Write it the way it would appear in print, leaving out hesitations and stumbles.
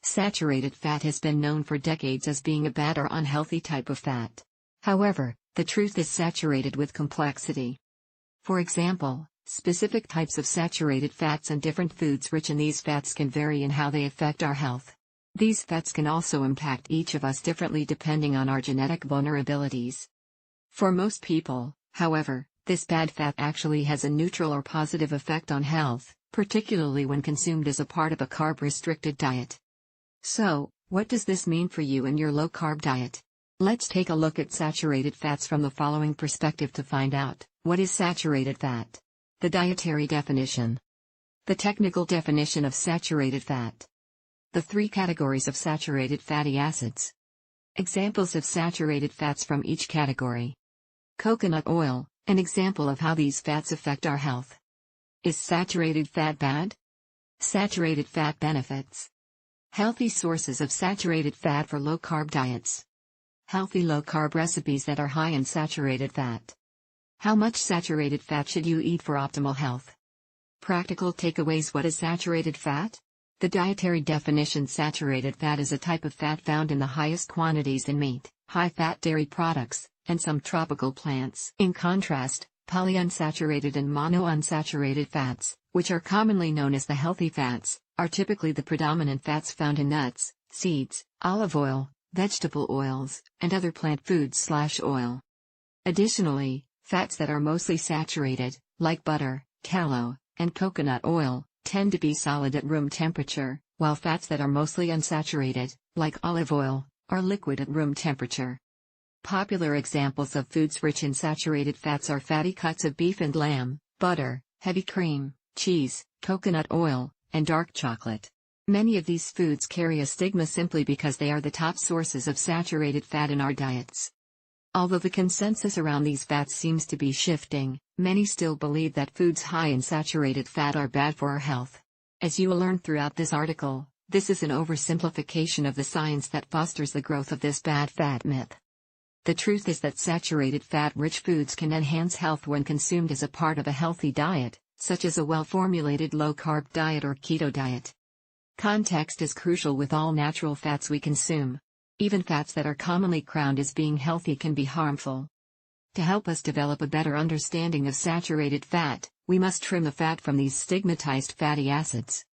Saturated fat has been known for decades as being a bad or unhealthy type of fat. However, the truth is saturated with complexity. For example, specific types of saturated fats and different foods rich in these fats can vary in how they affect our health. These fats can also impact each of us differently depending on our genetic vulnerabilities. For most people, however, this bad fat actually has a neutral or positive effect on health, particularly when consumed as a part of a carb-restricted diet. So, what does this mean for you and your low-carb diet? Let's take a look at saturated fats from the following perspective to find out. What is saturated fat? The dietary definition. The technical definition of saturated fat. The three categories of saturated fatty acids. Examples of saturated fats from each category. Coconut oil, an example of how these fats affect our health. Is saturated fat bad? Saturated fat benefits. Healthy sources of saturated fat for low-carb diets. Healthy low-carb recipes that are high in saturated fat. How much saturated fat should you eat for optimal health? Practical takeaways. What is saturated fat? The dietary definition: saturated fat is a type of fat found in the highest quantities in meat, high-fat dairy products, and some tropical plants. In contrast, polyunsaturated and monounsaturated fats, which are commonly known as the healthy fats, are typically the predominant fats found in nuts, seeds, olive oil, vegetable oils, and other plant foods/oil. Additionally, fats that are mostly saturated, like butter, tallow, and coconut oil, tend to be solid at room temperature, while fats that are mostly unsaturated, like olive oil, are liquid at room temperature. Popular examples of foods rich in saturated fats are fatty cuts of beef and lamb, butter, heavy cream, cheese, coconut oil, and dark chocolate. Many of these foods carry a stigma simply because they are the top sources of saturated fat in our diets. Although the consensus around these fats seems to be shifting, many still believe that foods high in saturated fat are bad for our health. As you will learn throughout this article, this is an oversimplification of the science that fosters the growth of this bad fat myth. The truth is that saturated fat-rich foods can enhance health when consumed as a part of a healthy diet, such as a well-formulated low-carb diet or keto diet. Context is crucial with all natural fats we consume. Even fats that are commonly crowned as being healthy can be harmful. To help us develop a better understanding of saturated fat, we must trim the fat from these stigmatized fatty acids.